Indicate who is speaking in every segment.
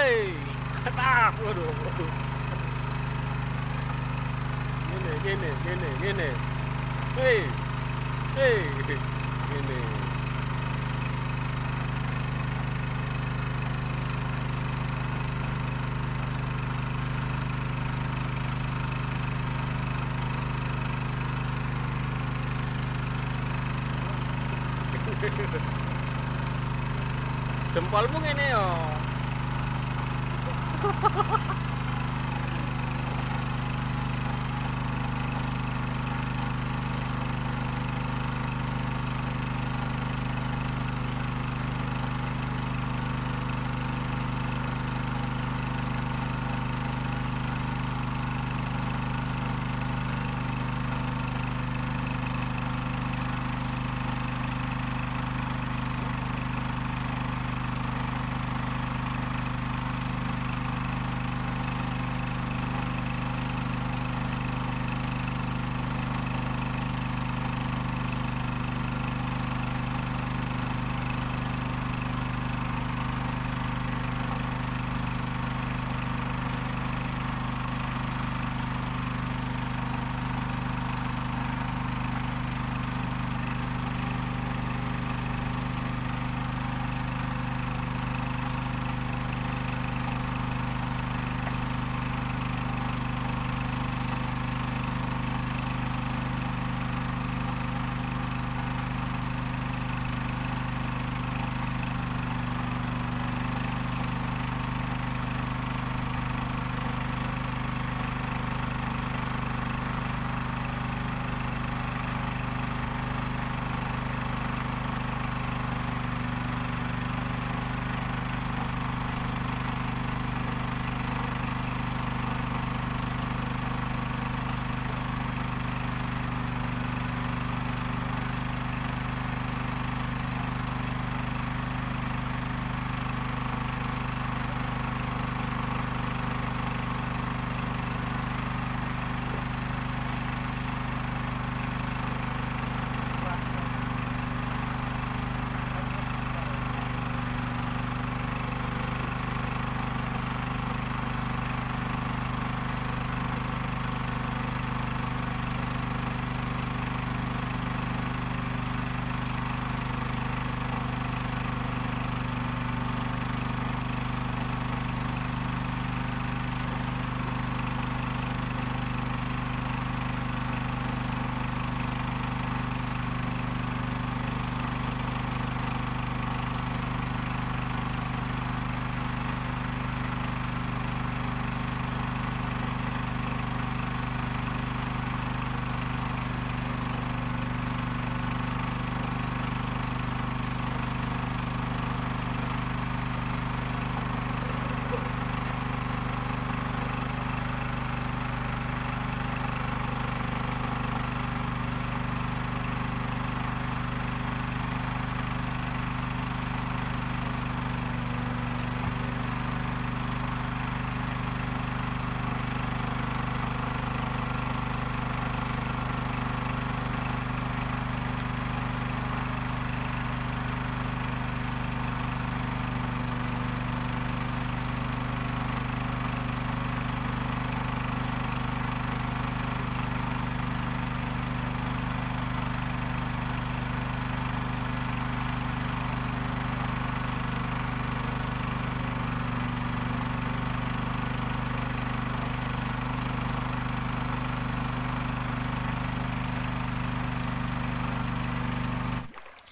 Speaker 1: Hei, kata, waduh, waduh. Gini. Hei, gini. Jempolmu ngene yo.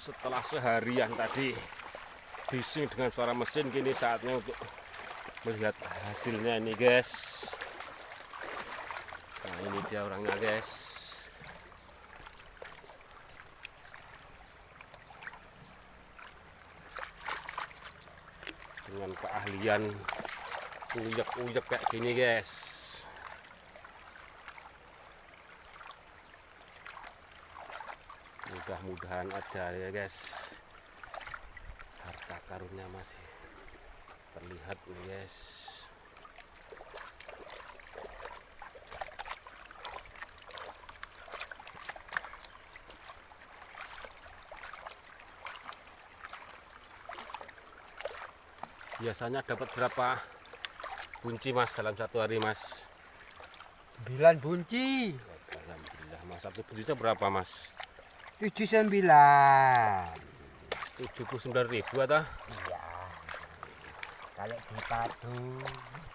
Speaker 1: Setelah seharian tadi bising dengan suara mesin, kini saatnya untuk melihat hasilnya ini guys. Nah ini dia orangnya guys. Dengan keahlian uyek-uyek kayak gini guys. Mudah-mudahan aja ya guys, harta karunnya masih terlihat nih guys. Biasanya dapat berapa bunci mas dalam satu hari mas?
Speaker 2: 9 bunci.
Speaker 1: Alhamdulillah mas. Satu buncinya berapa mas?
Speaker 2: 79.
Speaker 1: 79.000 atau?
Speaker 2: Iya. Kalau dipadu.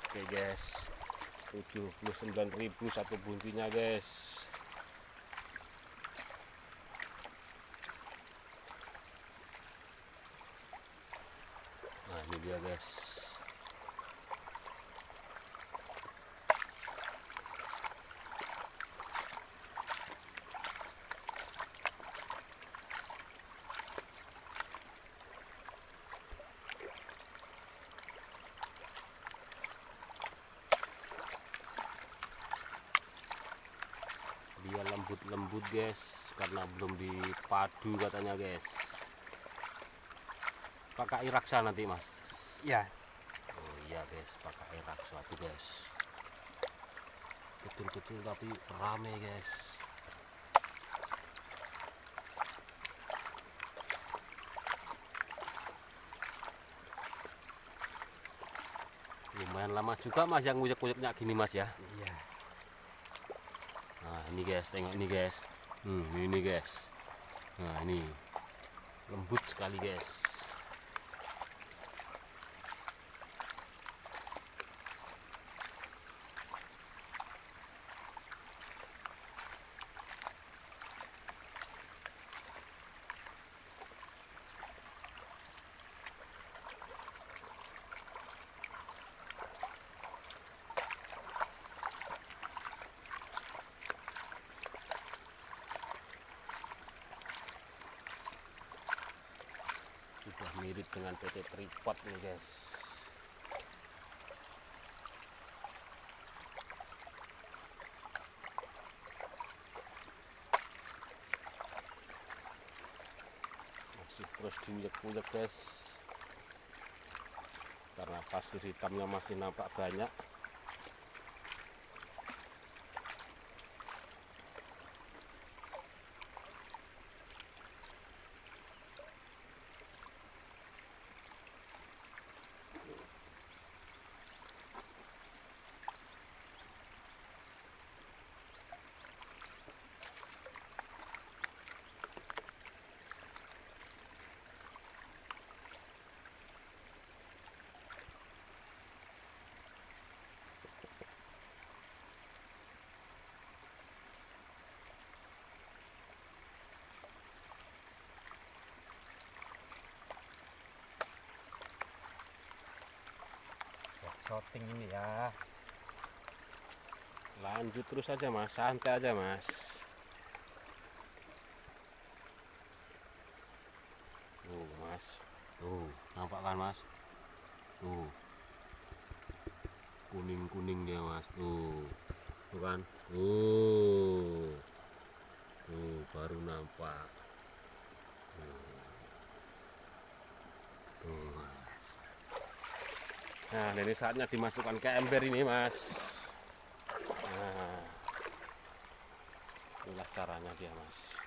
Speaker 1: Oke guys, 79.000 satu buncinya guys. Nah ini dia guys. Dia lembut-lembut guys karena belum dipadu katanya guys. Pakai Iraksa nanti mas?
Speaker 2: Ya.
Speaker 1: Oh iya guys, pakai Iraksa tuh guys. Kecil-kecil tapi rame guys. Lumayan lama juga mas yang nguyek-nguyeknya gini mas ya.
Speaker 2: Iya.
Speaker 1: Nah ini guys, tengok ini guys. Ini guys. Nah ini lembut sekali guys. Sudah mirip dengan PT Freeport nih guys. Masih terus diuyek-uyek guys, karena pasir hitamnya masih nampak banyak.
Speaker 2: Shooting ini ya.
Speaker 1: Lanjut terus aja mas, santai aja mas. Tuh mas, tuh nampak kan mas? Tuh kuning-kuning dia mas, tuh kan? Tuh baru nampak. Tuh mas. Nah ini saatnya dimasukkan ke ember ini mas. Nah inilah caranya dia mas.